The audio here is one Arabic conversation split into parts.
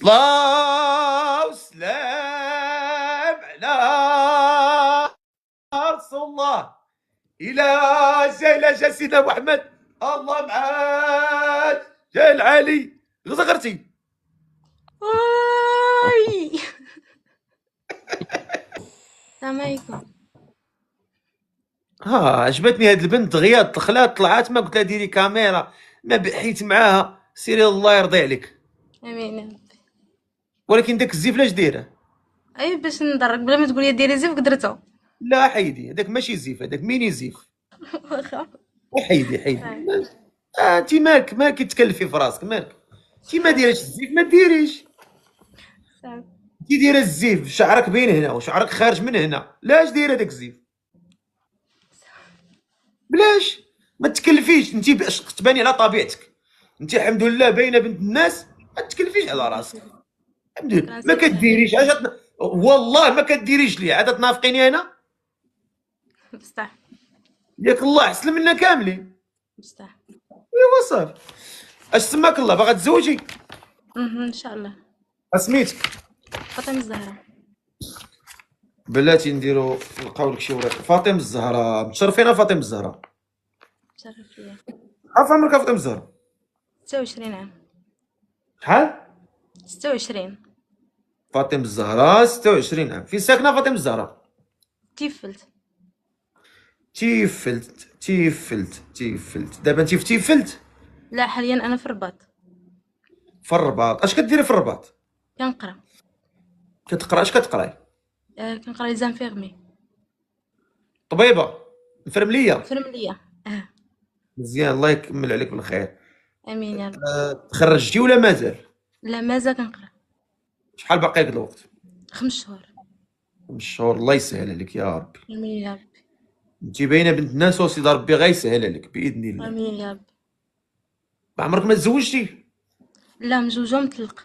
صلاة والسلام على رسول الله. إلى جا سيدنا محمد، الله معاك، جا العالي غزغرتي. واي السلام عليكم. عجبتني هاد البنت، دغيا دخلات طلعات، ما قلت لها ديري كاميرا، ما بحيت معاها. سيري الله يرضي عليك. امين يا ربي. ولكن داك الزيف لاش دايره؟ اي باش ندرك بلا ما تقولي ديري زيف قدرته. لا حيدي، هذاك ماشي زيف، هذاك ميني زيف. واخا حيدي. انت مالك تكلفي في راسك، مالك؟ انت ما ديريش الزيف، ما ديريش. صافي انت دايره الزيف، شعرك بين هنا وشعرك خارج من هنا، لاش دايره داك الزيف؟ بلاش ما تكلفيش، انت باش تباني على طبيعتك. انت الحمد لله باينه بنت الناس، ما تكلفيش على راسك. الحمد لله شكرا ما سي صاحبي. كديريش. والله ما كديريش لي عاد تنافقيني انا. بصح ياك الله احسن منا كاملين. بصح ايوا صافي. اش سماك الله، باغا تزوجي؟ ان شاء الله. اسميتك؟ فاطمه الزهراء. بلاتي نلقاو لك شي وريق. فاطمه الزهراء، متشرفين فاطمه الزهراء. شرف ليا. عارف عمرك فاطمه الزهراء؟ 26 عام. شحال؟ 26. فاطمه الزهراء 26 عام. فين ساكنه فاطمه الزهراء؟ تيفلت. تيفلت. دابا انت في تيفلت؟ لا حاليا انا في الرباط في الرباط. اش كديري في الرباط؟ كنقرا. كتقرا؟ اش كتقراي؟ كنقرا لي زانفيرمي. طبيبه؟ انفرمليه؟ فرمليه. مزيان، الله يكمل عليك بالخير. امين يا رب. تخرجتي ولا مازال؟ لا مازال كنقرا. شحال باقي لك الوقت؟ 5 شهور. 5 شهور، الله يسهل عليك يا ربي. امين يا رب. انت باينه بنت الناس، وسيدي ربي غيسهل عليك باذن الله. امين يا رب. عمرك ما تزوجتي؟ لا مزوجه ومطلقه.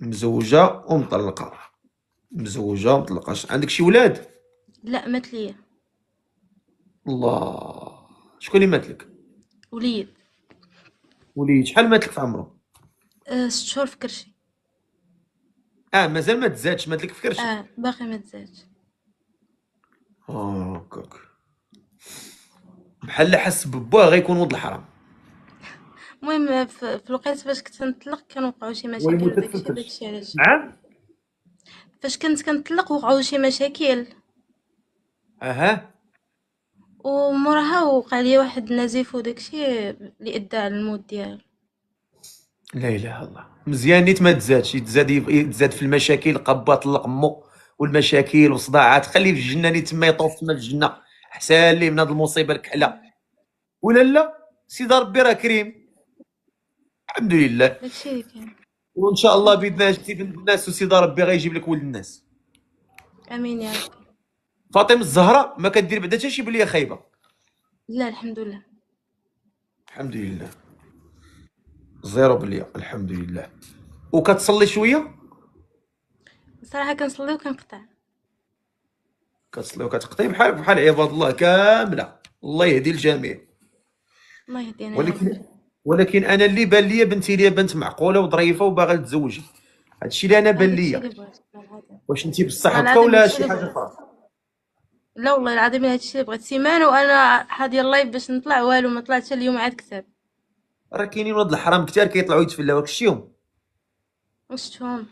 مزوجه ومطلقه. عندك شي ولاد؟ لا مات ليا الله. شكون اللي مات لك؟ وليد. وليد. شحال مات لك في عمره؟ 6 شهور في كرشي. مازال ما تزادش، مات لك في كرشك. باقي ما تزادش. هكاك. بحال حس ببوه غيكون ولد الحرام. المهم في الوقيته فاش كنت كنطلق كان وقعوا شي مشاكل والمده داكشي علاش. نعم. فاش كنت كنطلق وقعوا شي مشاكل اها. وموراها وقع لي واحد النزيف وداكشي اللي ادى على الموت ديالو. لا اله الا الله. مزيان نيت ما تزادش، يتزاد في المشاكل، قبا طلق امو والمشاكل وصداعات. خليه في الجنه، نيت تما يطوف تما في الجنه، احسن ليه من هاد المصيبه الكحله. ولا لا سيدي ربي راه كريم. الحمد لله. داكشي اللي كان. وان شاء الله باذن الله جبتي بنت الناس، وسيدي ربي غيجيب لك ولد الناس. امين يا ربي. فاطمه الزهراء ما كدير بعدا حتى شي بليه خايبه. لا الحمد لله. الحمد لله. زيرو بليه الحمد لله. وكتصلي شويه؟ صراحه كنصلي وكنقطع. كتصلي وكتقطعي بحال عباد الله كامله. الله يهدي الجميع. الله يهدينا يا رب. ولكن انا اللي بان ليا بنتي ليا بنت معقوله وظريفه وباغا تتزوج. هادشي اللي انا بان داكشي ليا. اللي بغيت والله العظيم. واش انت بصح والله هكا العظيم ولا هادشي شي اللي حاجه بغيت. اخرى؟ لا والله العظيم هادشي اللي بغيت سيمانه وانا حاضيه اللايف باش نطلع والو ما طلعتش اليوم عاد كتاب. راه كاينين ولاد الحرام كثار كيطلعوا يتفلاو، شتيهم؟ وشتهم.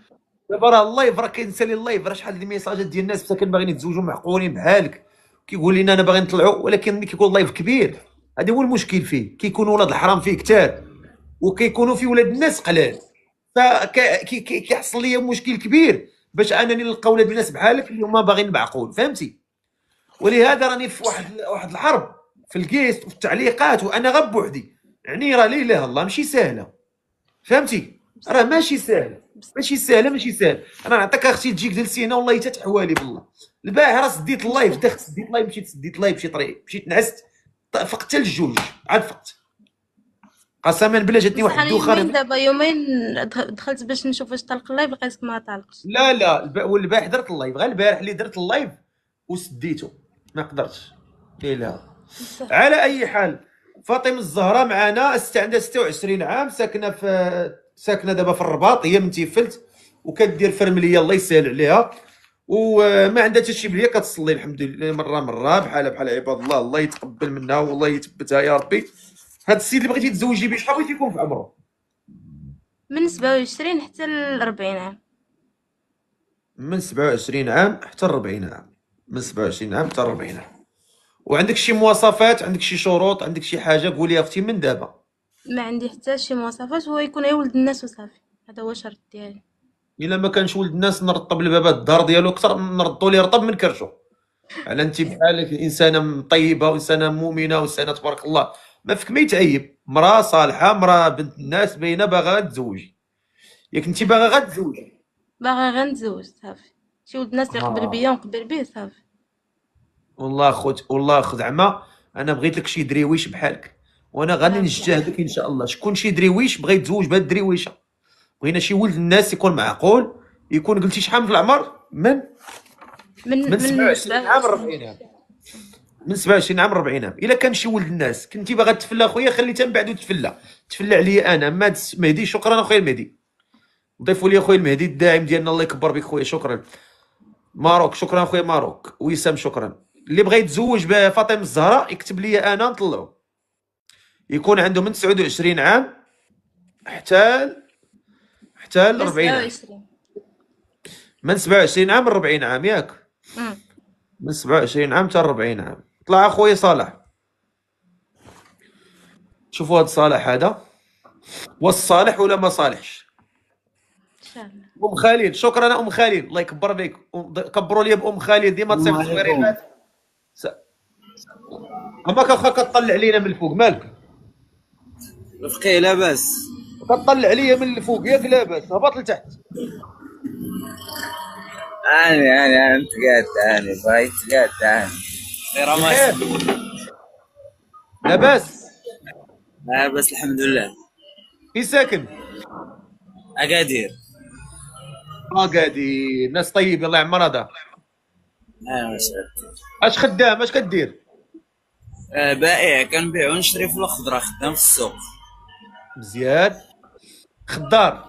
دابا راه اللايف، راه كينسالي اللايف، راه شحال ديال الميساجات ديال الناس مساكن باغيين يتزوجوا معقولين بحالك، كيقول لنا انا باغي نطلعوا. ولكن ملي كيكون اللايف كبير، هذا هو المشكل فيه، كيكونوا ولاد الحرام فيه كثار، وكيكونوا فيه ولاد الناس قلال. فكيحصل لي مشكل كبير باش انني نلقى ولاد الناس بحالك اللي هما باغيين معقول، فهمتي؟ ولهذا راني في واحد الحرب في الكيس وفي التعليقات، وانا غب بوحدي. يعني راه لا اله الا الله ماشي سهله، فهمتي؟ راه ماشي سهل. ماشي سهل. انا نعطيك اختي تجيك جلسي هنا والله حتى تحوالي بالله. البارح راه سديت اللايف، دخلت سديت اللايف، مشيت سديت اللايف بشي طريق، مشيت نعست، فقت حتى الجوج عاد فقت. قسما بالله جاتني بصح واحد انا الدوخه. يومين دخلت باش نشوف واش طلق اللايف لقيتك ما طالقش. لا والبارح درت اللايف، غير البارح اللي درت اللايف وسديته، ما قدرتش. لا. بصح على اي حال، فاطمه الزهراء معنا، عندها 26 عام، ساكنه في ساكنه دابا في الرباط، هي من تيفلت وكدير فرمليه الله يسهل عليها، وما عندها حتى شي بليه، كتصلي الحمد لله مره بحال عباد الله، الله يتقبل منها والله يثبتها يا ربي. هاد السيد اللي بغيتي تزوجي به شحال بغيتي يكون في عمره؟ من 27 حتى ل 40 عام. من 27 عام حتى 40 عام، من 27 عام حتى 40 عام. وعندك شي مواصفات، عندك شي شروط، عندك شي حاجه قولي اختي من دابا. ما عندي حتى شي مواصفات، هو يكون ولد الناس وصافي، هذا هو الشرط ديالي. الا ما كانش ولد الناس نرطب البابات الدار ديالو اكثر، نردو ليه رطب من كرشو. على انت بحالك انسانه طيبه وانسانه مؤمنه وانسانه تبارك الله، ما فيك ما يتعيب، مراه صالحه، مراه بنت الناس باينه باغا تزوجي، ياك انت باغا غير تزوجي. باغا غير نتزوج صافي، شي ولد الناس يقبل بيا ونقبل بيه صافي. والله خوت والله زعما انا بغيت لك شي دريويش بحالك، وانا غادي بارك الله نجتهدك ان شاء الله. شكون شي دريويش بغى يتزوج بهاد الدريويشه؟ بغينا شي ولد الناس يكون معقول، يكون قلتي شحال في العمر؟ من من 27 عام 27. 40 عام، من 27 عام 40 عام. الا كان شي ولد الناس كنتي باغا تفلى اخويا خليتها من بعد تفلى عليا انا مهدي. شكرا اخويا المهدي، ضيفوا لي اخويا المهدي الداعم ديالنا، الله يكبر بك خويا. شكرا ماروك، شكرا اخويا ماروك. وسام شكرا. اللي بغى يتزوج بفاطمه الزهراء يكتب لي انا نطلعو، يكون عنده من 29 عام حتى ل من 40 عام. 27. من 27 عام ل 40 عام ياك؟ من 27 عام حتى 40 عام. طلع اخويا صالح، شوفوا هذا صالح هذا، واش صالح ولا ما صالحش؟ ان شاء الله. ام خليل، شكرا ام خليل، الله يكبر بك. كبروا لي بام خليل، ديما تصيفط صغيرينات. اماك اخا كطلع علينا من الفوق، مالك؟ رفقي لاباس. كطلع عليا من الفوق ياك؟ لاباس، هبط لتحت. انت قاعد بغيت قاعد غير بخير؟ لاباس؟ لاباس الحمد لله. في ساكن؟ اكادير. قادي ناس طيب، الله يعمر هذا. اش خدام، اش كدير؟ بائع، كنبيع ونشري في الخضره، خدام في السوق. مزيان. خضار؟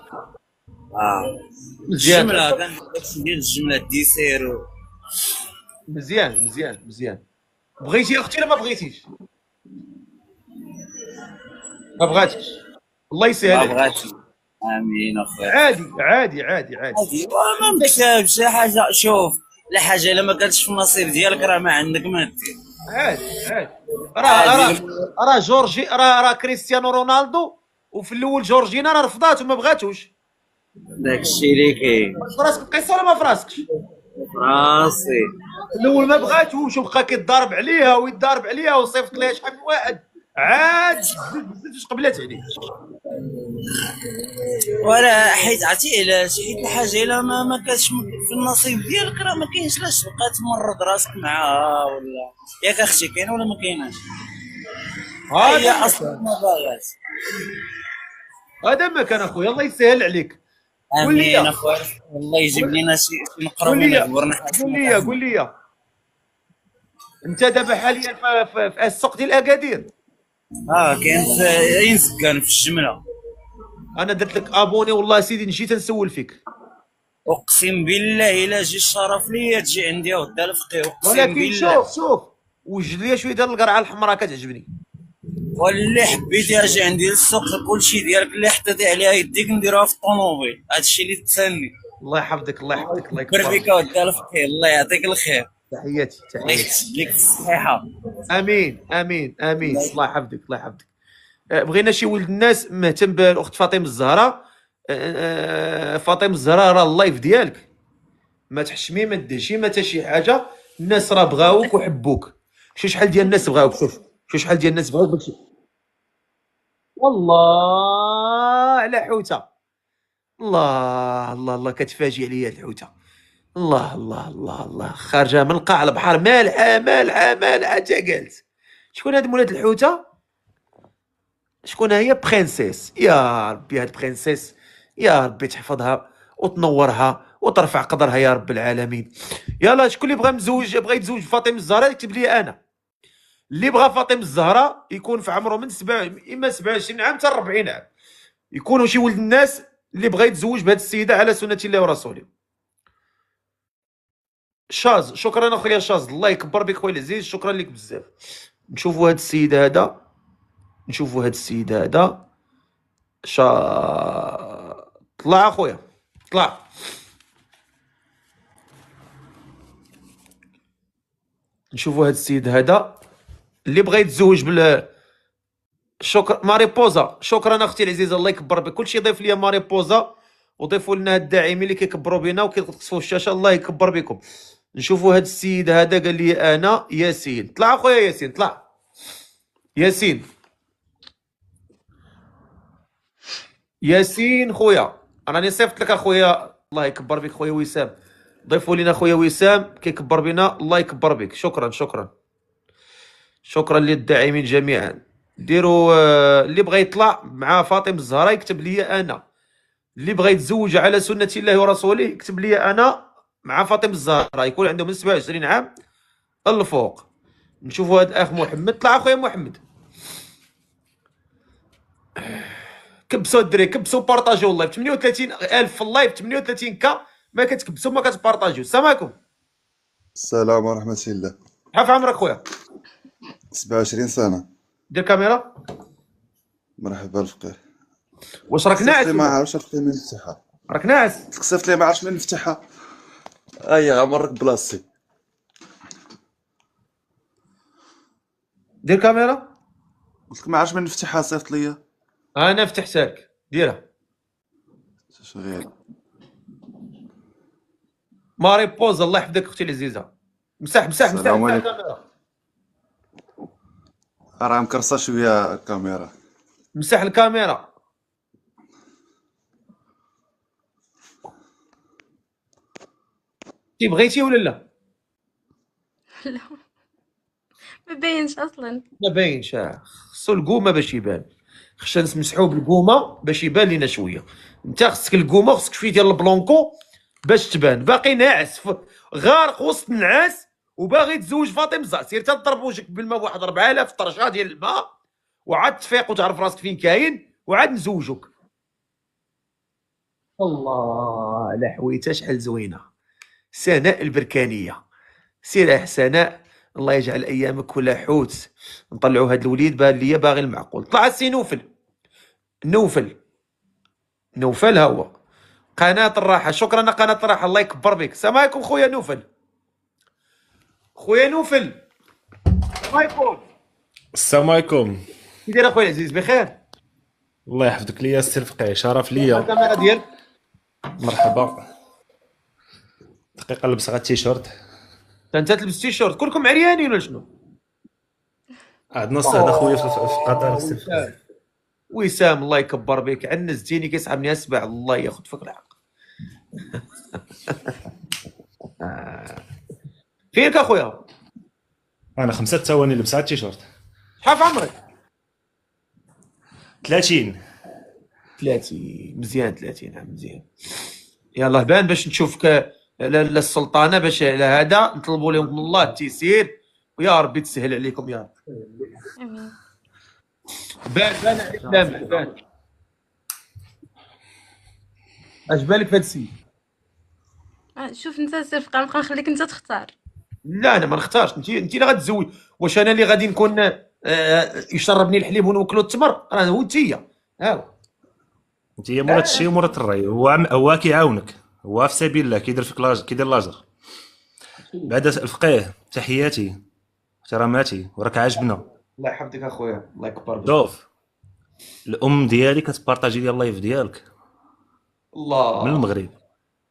مزيان. الجمله كندير الجمله ديسير مزيان. بغيتي يا اختي ولا ما بغيتيش؟ ما بغاتش، الله يسهل ما عليك. بغاتش. امين اخويا. عادي. ما مكتبش حاجه. شوف، لا حاجه الا ما كانتش في النصيب ديالك راه ما عندك ما دير. عادي. راه جورجي، راه كريستيانو رونالدو، وفي الاول جورجينا راه رفضات وما بغاتوش. داكشي اللي كاين في راسك القصه ولا ما في راسكش؟ راسي. الاول ما بغاتوش وبقى كيتضارب عليها وصيفط ليها شحال من واحد، عاد بزاف قبلات عليه. ولا حيت عرفتي علاش؟ حيت الحاجه الا ما كانتش في النصيب ديالك راه ما كاينش لاش تبقى تمرض راسك معاها. ولا ياك اختي كاين ولا ما كايناش؟ هي اصلا ما باغاش. هذا ما كان اخويا، الله يسهل عليك. قول لي امين اخويا، والله يجيب لنا شي مقربين يعبرنا. قول لي انت دابا حاليا في السوق ديال اكادير؟ كاين في عين زكان في الجمله. انا درت لك ابوني والله سيدي، نجي تنسول فيك. اقسم بالله الا جي الشرف ليا تجي عندي ودا الفقيه، اقسم ولكن بالله. شوف وجد لي شويه ديال القرعه الحمراء كتعجبني. واللي حبيتي اجي عندي للسوق، كلشي ديالك اللي حطيتي عليها يديك نديروها في الطوموبيل، هادشي اللي تسني. الله يحفظك الله يكبر يكبر بك ودا الفقيه، الله يعطيك الخير. تحياتي الله يخليك الصحيحه. امين. الله يحفظك. بغينا شي ولد الناس مهتم بالاخت فاطمه الزهراء. فاطمه الزهراء راه اللايف ديالك، ما تحشمي ما ديرشي ما حتى شي حاجه. الناس راه بغاوك وحبوك. شحال ديال الناس بغاوك، شحال ديال الناس بغاوك باش والله على حوته. الله كتفاجئ عليا الحوته. الله خارجه من قاع البحر، مالحه تا قالت. شكون هاد مولات الحوته؟ شكون هي؟ برنسيس. يا ربي هاد برنسيس، يا ربي تحفظها وتنورها وترفع قدرها يا رب العالمين. يلا شكون اللي بغى يتزوج فاطمه الزهراء يكتب لي انا. اللي بغى فاطمه الزهراء يكون في عمره من اما 27 عام حتى 40 عام. يكونوا شي ولد الناس اللي بغى يتزوج بهذه السيده على سنه الله ورسوله. شاز، شكرا اخويا شاز، الله يكبر بك خويا العزيز، شكرا لك بزاف. نشوفوا هاد السيد هذا، نشوفوا هاد السيد هذا. طلع اخويا، طلع. نشوفوا هاد السيد هذا اللي بغى يتزوج شكرا ماريبوزا، شكرا اختي العزيزه، الله يكبر بك. كلشي ضيف ليا ماريبوزا، وضيفوا لنا الداعمين اللي كيكبروا بينا وكيقصفوا الشاشه، الله يكبر بكم. نشوفوا هاد السيد هذا قال لي انا ياسين. طلع اخويا ياسين، طلع ياسين. ياسين خويا، راني صيفط لك اخويا، الله يكبر بك خويا وسام. ضيفوا لنا خويا وسام كيكبر بنا، الله يكبر بك. شكرا شكرا شكرا للداعمين جميعا. ديروا اللي بغى يطلع مع فاطمه الزهراء يكتب لي انا، اللي بغى يتزوج على سنه الله ورسوله يكتب لي انا مع فاطمه الزهراء، يكون عنده من 27 عام الفوق. نشوفوا هذا الاخ محمد. طلع اخويا محمد. كبسوا الدري، كبسوا بارطاجيو اللايف. 38,000 في اللايف، 38 كا ما كتكبسوا ما كتبارطاجيو. السلام عليكم. السلام ورحمة الله. شحال في عمرك خويا؟ 27 سنة. دير كاميرا. مرحبا الفقيه. واش راك ناعس؟ ما عرفتش الفقيه منين نفتحها. راك ناعس؟ تكسفت لي ما عرفتش منين نفتحها. ايا غنوريك بلاصتي. دير كاميرا. قلت لك ما عرفتش منين نفتحها، صيفط ليا. انا فتحتها لك، ديرها. شغيل. ماري بوز، الله يحفظك اختي العزيزه. مسح مسح مسح السلام عليكم. الكاميرا. راه مكرصه شويه الكاميرا. مسح الكاميرا. كي بغيتي ولا لا؟ لا ما باينش اصلا. ما باينش. خصو القومه باش يبان، خصنا نسمسحوه بالقومه باش يبان لينا شويه. انت خصك القومه، خصك شويه ديال البلونكو باش تبان. باقي ناعس غارق وسط النعاس وباغي تزوج فاطمه الزهراء. سير تضرب وجهك بالماء بواحد 4000 طرشه ديال الماء وعاد تفيق وتعرف راسك فين كاين وعاد نزوجوك. الله على حويته شحال زوينه سناء البركانيه. سير سناء، الله يجعل ايامك كلها حوت. نطلعوا هذا الوليد بان ليا باغي المعقول. طلع السي نوفل. نوفل ها هو قناه الراحه. شكرا قناه الراحه، الله يكبر بك. السلام عليكم خويا نوفل. خويا نوفل السلام عليكم. السلام عليكم. كي داير اخويا العزيز؟ بخير الله يحفظك ليا السي الفقيه، شرف ليا. الكاميرا ديالك. مرحبا. دقيقه لبس غا التيشيرت. انت تلبس تيشيرت، كلكم عريانين ولا شنو؟ عندنا الصهد اخويا في قطر السي الفقيه. وسام الله يكبر بك، عنزتيني كيسحبني اسبع، الله ياخذ فيك الحق. فينك اخويا؟ انا 5 ثواني لبس غا التيشيرت. شحال في عمرك؟ 30. 30 مزيان، 30 عام مزيان. يلاه بان باش نشوفك للسلطانه، باش على هذا نطلبوا لهم من الله التيسير ويا ربي تسهل عليكم يا رب. امين. بان عليك لامع، بان. اش بالك في هذا السيد؟ شوف انت سير فقا، نبقى نخليك انت تختار. لا انا ما نختارش. انت اللي غتزوج. واش انا اللي غادي نكون يشربني الحليب ونوكلو التمر؟ راه هو انتيا. ها انت هي مرات الشي ومرات الراي. هو كيعاونك، هو في سبيل الله كيدير فيك كيدير لاجر. بعد الفقيه تحياتي احتراماتي، وراك عاجبنا. الله يحفظك اخويا، الله يكبر بك. شوف الام ديالي كتبارطاجي لي اللايف ديالك الله من المغرب،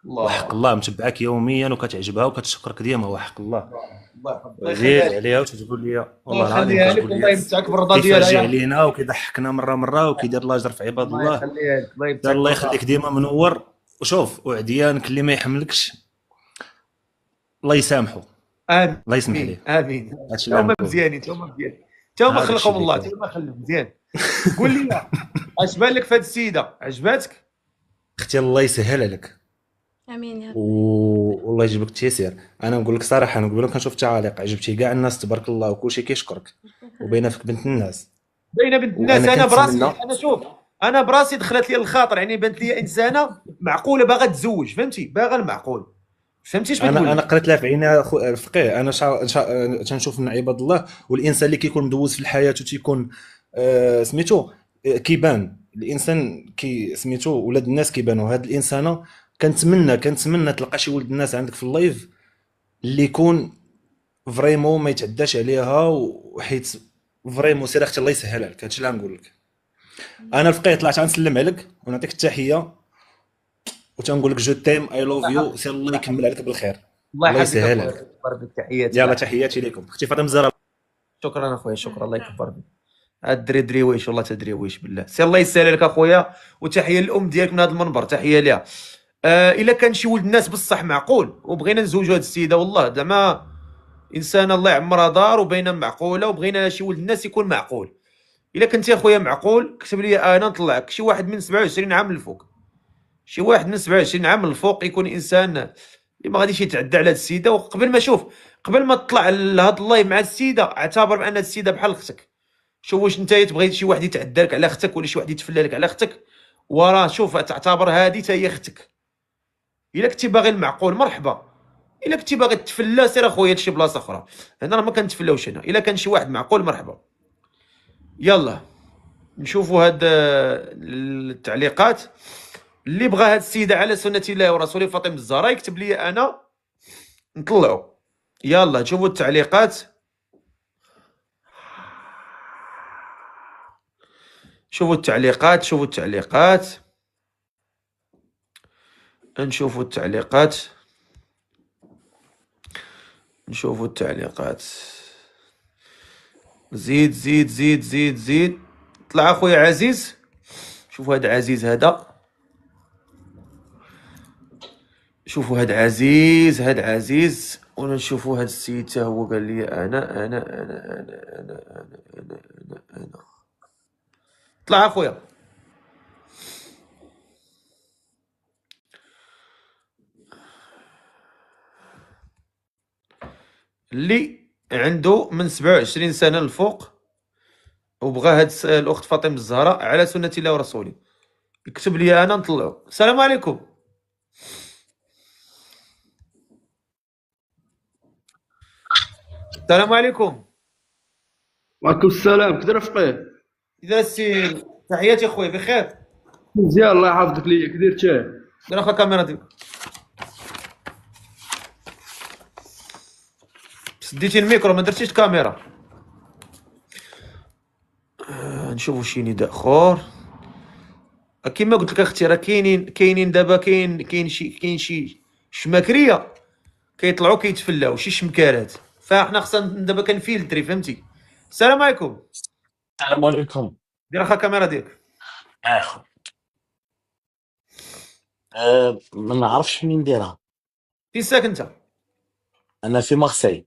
الله وحق الله متبعاك يوميا وكتعجبها وكتشكرك ديما، وحق الله. الله يحفظك. زيد عليها وتقول لي والله العظيم يخليها لك، كتقول الله لي يمتعك بالرضا كيفرجي ديالها. علينا وكيضحكنا مره وكيدير لاجر في عباد الله الله. يخليها لك، الله يمتعك. الله يخليك ديما منور. وشوف وعديانك اللي ما يحملكش الله يسامحه، امين. الله يسمح ليه. امين. هادشي اللي هما غنقول. مزيانين، هما مزيانين، هما هذا الشيء خلقهم اللي الله، كاين. هما خلق مزيان. قول لي اش بان لك في هذه السيده؟ عجباتك؟ اختي الله يسهل عليك امين يا رب. والله يجيبك التيسير. انا نقول لك صراحه، انا قبل كنشوف التعاليق عجبتي كاع الناس تبارك الله وكلشي كيشكرك، وباينه فيك بنت الناس. باينه بنت الناس. وأنا انا براسي كنتمنى- انا شوف انا براسي دخلت لي الخاطر، يعني بانت لي انسانه معقوله باغا تزوج، فهمتي، باغا المعقول. فهمتي اش بتقول انا لك؟ قريت لها في عينها الفقيه. انا تنشوف من عباد الله والانسان اللي كيكون مدوز في الحياه وتيكون سميتو كيبان الانسان كي سميتو ولاد الناس كيبانوا. هاد الانسانه كنتمنى تلقى شي ولد الناس عندك في اللايف اللي يكون فريمون ما يتعداش عليها، وحيت فريمون سير اختي الله يسهلها لك. هادشي اللي غنقول لك. انا الفقيه طلعت غنسلم عليك ونعطيك التحيه وتنقول لك جو تيم اي لوف يو. سير الله يكمل عليك بالخير، الله الله يحفظك يسهل اخويا، لك. يكبر بك، تحياتي. يلا تحياتي لكم اختي فاطمه الزهراء. شكرا اخويا، شكرا، الله يكبر بك. هاد الدري دريويش، والله تدريويش بالله. سي الله يسهل لك اخويا، وتحيه للام ديالك من هذا المنبر، تحيه ليها. الا كان شي ولد الناس بصح معقول وبغينا نزوجوا هاد السيده، والله زعما انسانه الله يعمرها دار وبينه معقوله، وبغينا شي ولد الناس يكون معقول. الا كنتي اخويا معقول كتب لي انا نطلعك شي واحد من 27 عام للفوق، شي واحد من 27 عام للفوق يكون انسان اللي ما غاديش يتعدى على هاد السيده. وقبل ما شوف، قبل ما تطلع لهاد اللايف مع السيده، اعتبر بان هاد السيده بحال اختك. شوف واش انت تبغي شي واحد يتعدى لك على اختك، ولا شي واحد يتفلى لك على اختك، وراه شوف تعتبر هادي حتى هي اختك. الا كنتي باغي المعقول مرحبا، الا كنتي باغي تفلى سير اخويا لشي بلاصه اخرى، هنا راه ما كنتفلاوش هنا. الا كان شي واحد معقول مرحبا. يلا نشوفوا هاد التعليقات. اللي بغى هاد السيده على سنه الله ورسوله فاطمه الزهراء يكتب لي انا نطلعوا. يلا شوفوا التعليقات، شوفوا التعليقات، شوفوا التعليقات، نشوفوا التعليقات، نشوفوا التعليقات. زيد زيد زيد زيد زيد. طلع اخويا عزيز، شوفوا هاد عزيز هذا، شوفوا هاد عزيز، هاد عزيز. ونشوفوا هاد السيد حتى هو قال لي انا. طلع اخويا. اللي عنده من 27 سنه للفوق وبغى هاد الاخت فاطمه الزهراء على سنه الله ورسوله يكتب لي انا نطلعوا. السلام عليكم. السلام عليكم. وعليكم السلام. كدير فقيه؟ اذا السي تحياتي اخويا، بخير؟ مزيان الله يحفظك ليا. كدير تاه؟ دير اخا الكاميرا ديالك. سديتي الميكرو ما درتيش الكاميرا. نشوفوا شي نداء اخر. كما قلت لك اختي راه كاينين دابا كاين شي شماكريه كيطلعوا كيتفلاو شي شمكارات، فاحنا خصنا دابا كنفيلتري، فهمتي. السلام عليكم. السلام عليكم. دير اخا الكاميرا ديالك. اخو ما نعرفش منين نديرها. فين ساكن انت؟ انا في مارسي.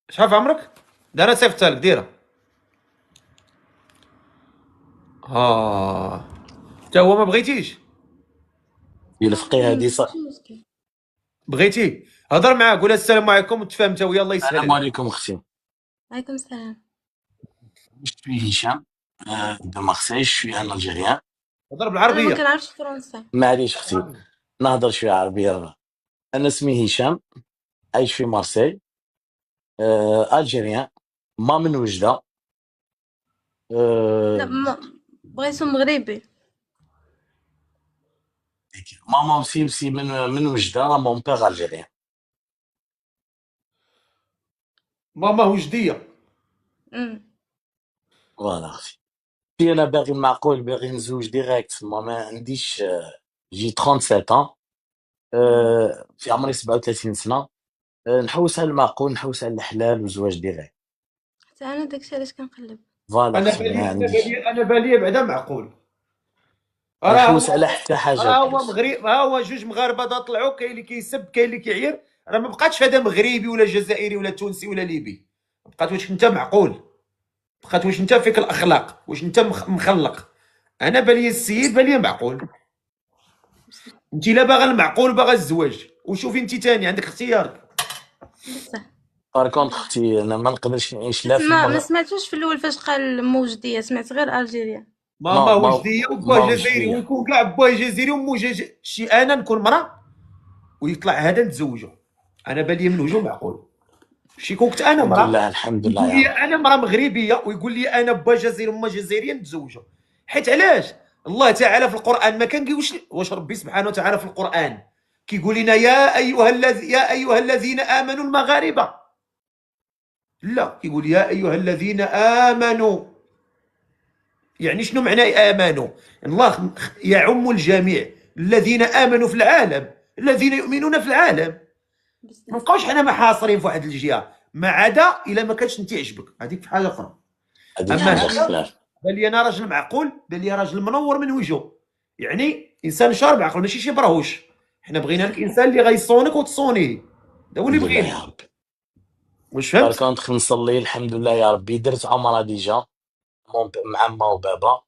شحال في عمرك؟ انا صيفطها لك، ديرها. حتى هو ما بغيتيش؟ ديال الفقيه هذه ماشي مشكل. بغيتي هضر معاه، قول السلام عليكم وتفاهم حتى هو، الله يسهل السلام عليك. عليكم اختي. عليكم السلام. Je suis هشام de Marseille. Je suis un Algérien. هضر انا ما بالعربيه. كنعرفش فرنسا. معليش اختي نهضر شويه عربيه. انا اسمي هشام، عايش في مارسي، الجيريان، ما من وجده. لا بغيتو مغربي. ماما مسي من وجده. مون بيغ الجيريان. ماما وجديه. فوالا اختي. انا باغي معقول، باغي نزوج ديريكت. ما عنديش جي 37 في عمري 37 سنه. نحوس على المعقول، نحوس على الحلال وزواج ديريكت. حتى انا داكشي علاش كنقلب. فوالا انا اختي ما بالي عنديش. انا بالي بعدا معقول. نحوس على حتى حاجه. راه هو مغرب، ها هو جوج مغاربه دا طلعوا، كاين اللي كيسب كاين اللي كيعير. راه ما بقاتش هذا مغربي ولا جزائري ولا تونسي ولا ليبي. بقات واش انت معقول، بقات واش انت فيك الاخلاق، واش انت مخلق. انا بالي السيد بالي معقول. انت لا باغا المعقول باغا الزواج، وشوفي انت تاني عندك اختيار. بصح بار كونت اختي انا ما نقدرش نعيش لا في ما المغرب. سمعتوش في الاول فاش قال موجديه، سمعت غير الجيريا. ماما ما وجديه وباه ما جزائري، وجديه. ونكون كاع باه جزائري ومو شي انا نكون مرا ويطلع هذا نتزوجه. انا بالي من وجهه معقول. شي كنت انا الحمد مرا لله الحمد لله يقول يا لي رب. انا مرا مغربيه ويقول لي انا با جزائري وما جزائريه نتزوجه. حيت علاش الله تعالى في القران ما كنقولش واش ربي سبحانه وتعالى في القران كيقول لنا يا ايها الذين امنوا المغاربه، لا كيقول يا ايها الذين امنوا. يعني شنو معنى امنوا؟ الله يعم الجميع، الذين امنوا في العالم، الذين يؤمنون في العالم. ما نبقاوش حنا محاصرين في واحد الجهه، ما عدا الا ما كانش انت عجبك، هذيك في حاجه اخرى. هذه اما حاجه هذا خلاف. بان لي انا راجل معقول، بان لي راجل منور من وجهه، يعني انسان شارب عقل ماشي شي برهوش. حنا بغينا لك انسان اللي غيصونك وتصونيه، هذا هو اللي الحمد لله يا بغينا. ربي. واش بار فهمت؟ كونتخ نصلي الحمد لله يا ربي، درت عمره ديجا مع ما وبابا.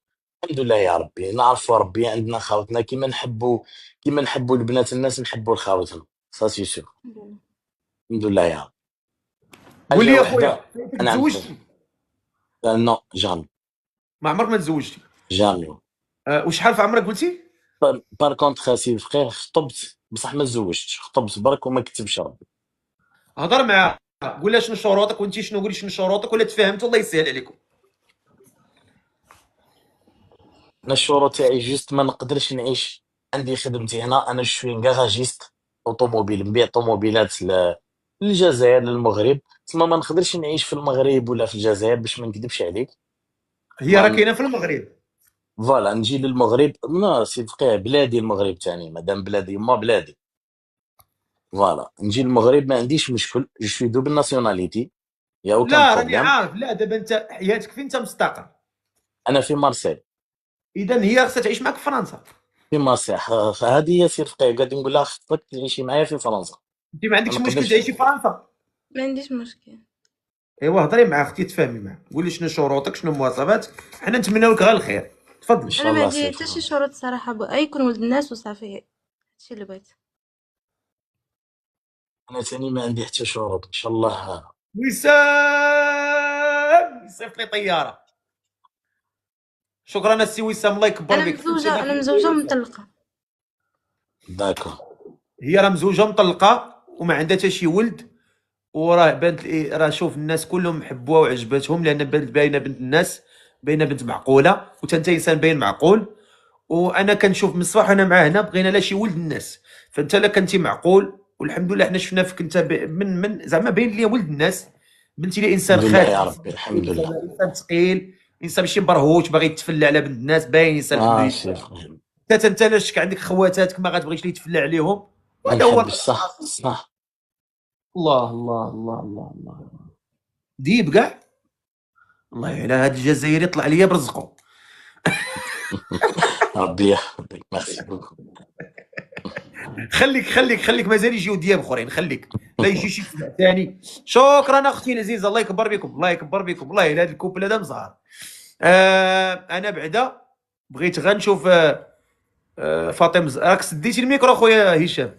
الحمد لله يا ربي، نعرفوا ربي، عندنا خاوتنا كيما نحبوا البنات الناس نحبوا لخاوتهم، سي سور. الحمد لله يا رب. قول لي حاجه يا وحده خويا، فايتك انا تزوجتي؟ نو جامي. ما عمرك ما تزوجتي؟ جامي. وشحال في عمرك قلتي؟ بار كونتخ سي فخير، خطبت بصح ما تزوجتش، خطبت برك وما كتبش ربي. هضر معاه، قول لها شنو شروطك وانت شنو، قولي شنو شروطك، ولا تفاهمت الله يسهل عليكم. انا الشروط تاعي جوست ما نقدرش نعيش، عندي خدمتي هنا، انا شوي كاراجيست اوتوموبيل، نبيع طوموبيلات للجزائر للمغرب، تما ما نقدرش نعيش في المغرب ولا في الجزائر باش ما نكذبش عليك. هي راه ما كاينه في المغرب. فوالا نجي للمغرب، لا سي فقيه بلادي المغرب تاني، مادام بلادي ما بلادي. فوالا نجي للمغرب ما عنديش مشكل، جو سوي دوبل ناسيوناليتي، يا اوكان لا راني بروبليم. عارف، لا دابا انت حياتك فين، انت مستقر، انا في مارسيل. اذا هي خصها تعيش معك في فرنسا. في مارسيل هذه هي سي فقيه، قاعد نقول لها خصك تعيشي معايا في فرنسا. انت ما ما عندكش مشكل نقدرش. تعيشي في فرنسا؟ ما عنديش مشكل. ايوا هضري مع اختي تفاهمي معاه، قولي شنو شروطك شنو مواصفاتك، حنا نتمناو لك غير الخير. ان تفضل. شاء انا ما الله عندي سي حتى شي فقيه. شروط صراحه، يكون ولد الناس وصافي، هادشي اللي بغيت. انا ثاني ما عندي حتى شروط، ان شاء الله. وسام يصيفط لي طياره. شكرا السي وسام، الله يكبر انا بك. متزوجه، انا مزوجه ومطلقه. داكو. هي راه مزوجه مطلقه وما عندها حتى شي ولد، وراه بانت راه شوف الناس كلهم حبوها وعجبتهم، لان باينه بنت الناس، باينه بنت معقوله، وتا انت انسان باين معقول. وانا كنشوف من الصباح وانا مع هنا بغينا لا شي ولد الناس، فانت لا كنتي معقول، والحمد لله حنا شفنا فيك انت من زعما باين لي ولد الناس، بنتي لي انسان الحمد لله يا خاتم، ربي الحمد لله. انسان ثقيل، انسان ماشي برهوش باغي يتفلى على بنت الناس، باين انسان الحمد سي لله. فقيه. حتى انت لا شك عندك خواتاتك ما غتبغيش اللي يتفلى عليهم، ما وهذا هو نحبش، صح صح. الله الله الله الله الله. ديب كاع والله على هاد الجزائري طلع ليا برزقو. ربي يحفظك، ميرسي بوكو. خليك مازال يجيو دياب اخرين، خليك لا يجي شي سبع ثاني. شكرا اختي العزيزه، الله يكبر بكم، الله يكبر بكم، والله الا هذا الكوبل هذا مزهر. انا بعدا بغيت غنشوف فاطمه راك سديتي الميكرو خويا هشام.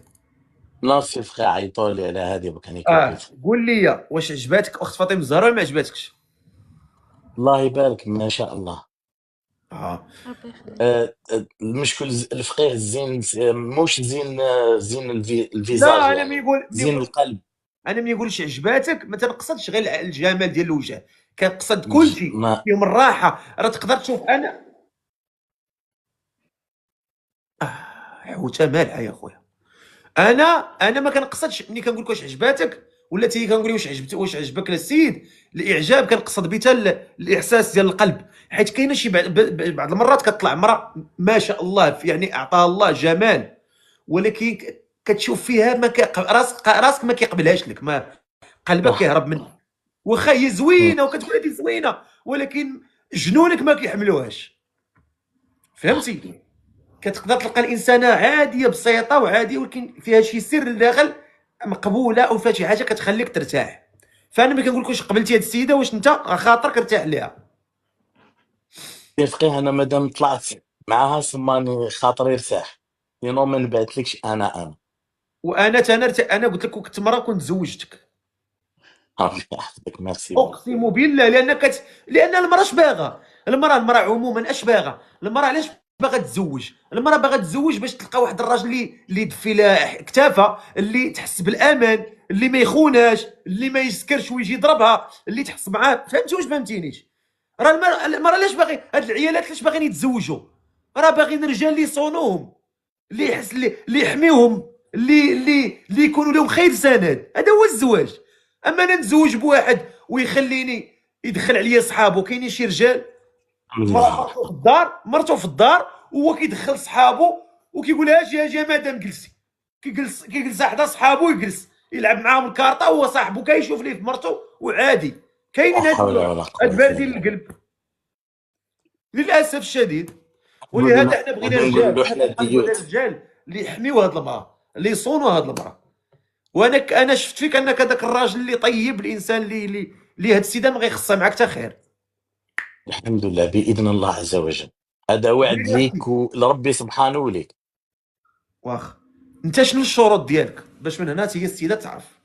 لا سي فقيه عيطوا لي على هذه وكان كوبيت. قول لي واش عجباتك اخت فاطمه الزهراء ولا ما عجباتكش؟ الله يبارك ما شاء الله. ربي يخليك. المشكل الفقيه الزين، موش زين، زين الفيزاج لا انا يعني، ملي زين يقول القلب. انا ملي يقولش عجباتك ما تنقصدش غير الجمال ديال الوجه، كنقصد كل شيء ما فيهم الراحه. راه تقدر تشوف انا حوته مالحه يا خويا. انا ما كنقصدش ملي كنقول لك واش عجباتك، ولا تي كنقول واش عجبك السيد. الاعجاب كنقصد بتا الاحساس ديال القلب، حيت كاينه شي بعض المرات كتطلع مرا ما شاء الله يعني اعطاها الله جمال، ولكن كتشوف فيها ما راسك ما كيقبلهاش لك، ما قلبك كيهرب منها. واخا هي زوينه وكتقول هذه زوينه، ولكن جنونك ما كيحملوهاش. فهمتي؟ كتقدر تلقى الانسانه عاديه بسيطه وعاديه، ولكن فيها شي سر لداخل مقبوله، او فيها شي حاجه كتخليك ترتاح. فانا ملي كنقول لك واش قبلتي هذه السيده، واش انت خاطرك ارتاح ليها؟ سي فقيه انا مادام طلعت معاها سماني خاطري يرتاح، سينو ما نبعثلكش انا. وانا انا قلت لك كنت مرة كنت زوجتك. ربي يحفظك، ميرسي بون. اقسم بالله، لان المراه اش باغا؟ المراه عموما اش باغا؟ المراه علاش باغا تتزوج؟ المراه باغا تتزوج باش تلقى واحد الراجل اللي يدفي لها كتافها، اللي تحس بالامان، اللي ما يخوناش، اللي ما يسكرش ويجي يضربها، اللي تحس معاه. فهمتي واش فهمتينيش؟ راه المراه علاش باغي هاد العيالات علاش باغيين يتزوجوا؟ راه باغيين رجال اللي يصونوهم، اللي يحس اللي يحميهم، اللي يكونوا لهم خير سند. هذا هو الزواج. اما انا نتزوج بواحد ويخليني يدخل عليا صحابه. كاينين شي رجال مرته في الدار وهو كيدخل صحابه وكيقول لها اجي يا مدام جلسي. كيجلس حدا صحابه، يجلس يلعب معاهم الكارطه وهو صاحبه كيشوف ليه في مرته وعادي. لا كاينين حول ولا قوة هاد إلا باردين بالله. القلب للاسف الشديد. ولهذا نقولوا حنا بغينا نقولوا رجال، له حنا حنا كنبغيو غير ديوت. رجال اللي يحميو هاد المراه، اللي يصونوا هاد المراه. انا شفت فيك انك هذاك الراجل اللي طيب، الانسان اللي هاد السيده ما غيخصها معاك حتى خير. الحمد لله بإذن الله عز وجل. هذا وعد ليك ولربي سبحانه وليك. واخ انت شنو الشروط ديالك باش من هنا هي السيده تعرف؟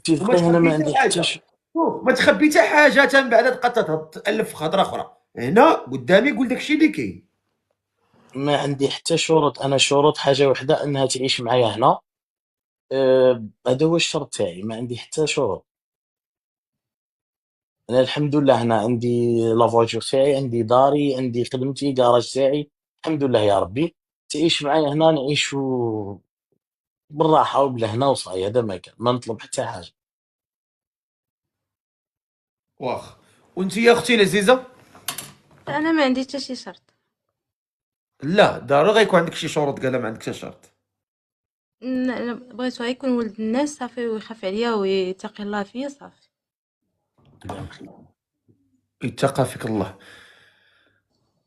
وما انا تخبي ما عندي حتى حتى حاجه. شوف، ما تخبي حتى حاجه، من بعد تبقى تالف في خضره اخرى. هنا قدامي قول داكشي اللي كاين. ما عندي حتى شروط. انا شروط حاجه وحده، انها تعيش معايا هنا. هذا هو الشرط تاعي، ما عندي حتى شروط. انا الحمد لله هنا عندي لافواتور تاعي، عندي داري، عندي خدمتي، كراج تاعي. الحمد لله يا ربي. تعيش معايا هنا نعيشوا بالراحه وبلا هنا وصاي. هذا ما كان، ما نطلب حتى حاجه. واخ. وانت يا اختي العزيزه؟ انا ما عندي حتى شي شرط. لا ضروري غيكون عندك شي شروط. قال ما عندك حتى شرط. أنا بغيت غير يكون ولد الناس صافي، ويخاف عليا ويتقي الله فيا صافي. يتقى فيك الله.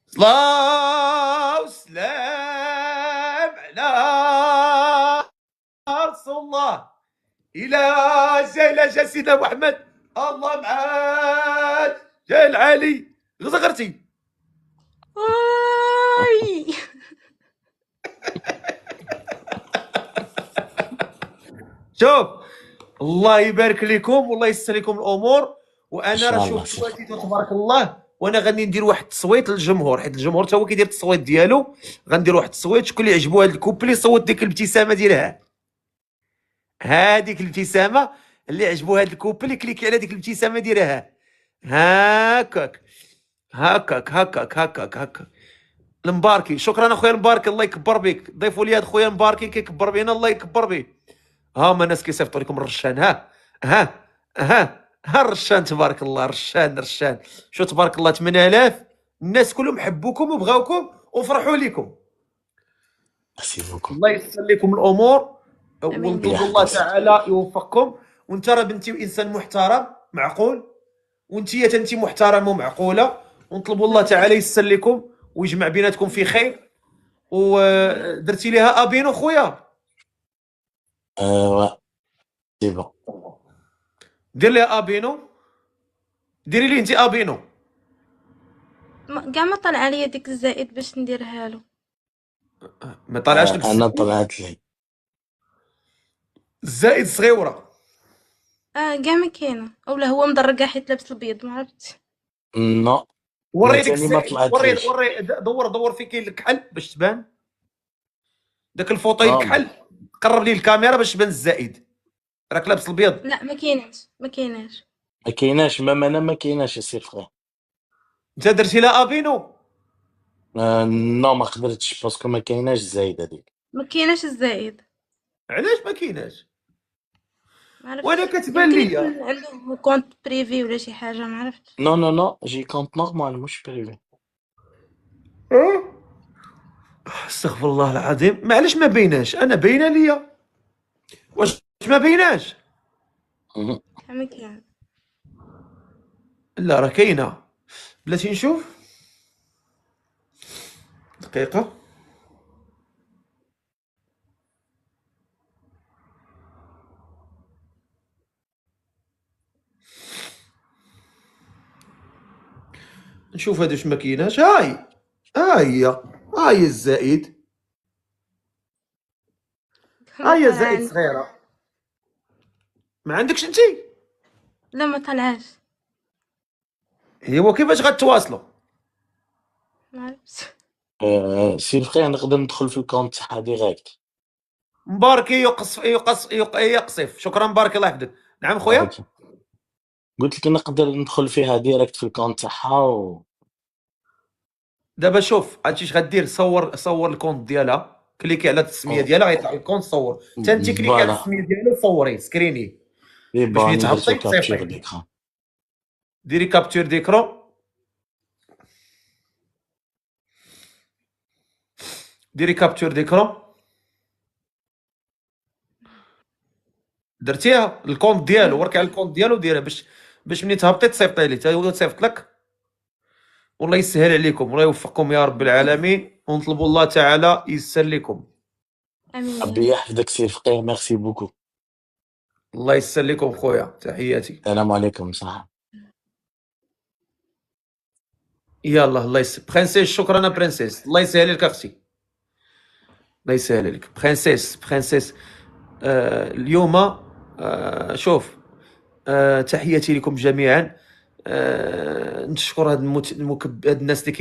صلاة وسلام على رسول الله. إلى سيدنا محمد. الله معاك جا العالي. غزغرتي. واي شوف، الله يبارك لكم والله يسر لكم الامور. ان وانا راه شاء الله شوف شيخ. تواتيتو تبارك الله. وانا غادي ندير واحد التصويت للجمهور، حيت الجمهور حتى هو كيدير التصويت ديالو. غندير واحد التصويت، شكون اللي عجبو هاد الكوبلي صوت ديك الابتسامه ديالها. هذيك الابتسامه اللي عجبو هاد الكوبلي كليكي على ديك الابتسامه ديالها. هكاك هكاك. المباركي، شكرا اخويا المباركي، الله يكبر بك. ضيفوا لي هاد خويا المباركي كيكبر بينا، الله يكبر به. ها هما الناس كيصيفطوا لكم الرشان. ها الرشان تبارك الله. رشان شو تبارك الله. 8000 الناس كلهم حبوكم وبغاوكم وفرحوا لكم. ميرسي بوكو. الله يسر لكم الامور. امين. ونطلب الله تعالى يوفقكم. وانت راه بنتي انسان محترم معقول، وانت انت محترمه ومعقوله. ونطلب الله تعالى يسر لكم ويجمع بيناتكم في خير. ودرتي ليها ابينو خويا؟ سي بون. دير ليها ابينو. ديري لي انت ابينو. كاع ما طلع ليا ديك الزائد باش نديرها له. ما طلعش لك انا طلعت لي الزائد صغيره. كاع ما كاينه، اولا هو مدرقه حيت لابس البيض، ما عرفتش. نو. وري ديك تاني ما الزائد. طلعتليش. وري دور فين كاين الكحل باش تبان. داك الفوطو الكحل قرب لي الكاميرا باش تبان الزائد. راك لابس البيض. لا ما كايناش. ما كايناش. انا ما كايناش السي فخي. انت درتي لها ابينو؟ نو ما قدرتش باسكو ما كايناش الزايد هذيك. ما كايناش الزائد. علاش ما كايناش؟ ما عرفتش. وانا كتبان يمكن ليا. يكون عنده كونت بريفي ولا شي حاجه، ما عرفتش. نو جي كونت نورمال مش بريفي. استغفر الله العظيم. معليش ما بيناش. انا باينه ليا. واش ما بيناش؟ ما كاين. لا راه كاينه. بلاتي نشوف دقيقه. نشوف هذا واش ما كايناش. هاي الزائد. هاي الزائد صغيره. ما عندكش انت؟ لا ما طلعاش. ايوا كيفاش غتواصلوا؟ ما عرفتش. سي الفقيه نقدر ندخل في الكونت تاعها ديريكت. مبارك يقصف. شكرا مبارك الله يحفظك. نعم خويا. بارك. قلت لك نقدر ندخل فيها ديريكت في الكونت تاعها دابا شوف هادشي اش غدير، صور الكونت ديالها، كليكي على التسميه ديالها غيطلع الكونت صور، حتى انت كليكي على فوالا. التسميه ديالو صوريه سكريني اي باش ملي باني درت تهبطي كابتشر تصيفطي. ديكران. ديري كابتور ديكرون. ديري كابتور ديكرون. درتيها الكونت ديالو، وركي على الكونت ديالو ديرها باش ملي تهبطي تصيفطي ليه، حتى هو تصيفط لك. والله يسهل عليكم، والله يوفقكم يا رب العالمين، ونطلبوا الله تعالى يسر لكم. امين يا ربي رب. يحفظك سي الفقيه، ميرسي بوكو. الله يسر لكم خويا، تحياتي. السلام عليكم صح. يلا الله يسر برنسيس. شكرا برنسيس، الله يسهل لك اختي، الله يسهل لك برنسيس. اليوم شوف، تحياتي لكم جميعا. نشكر هاد الناس اللي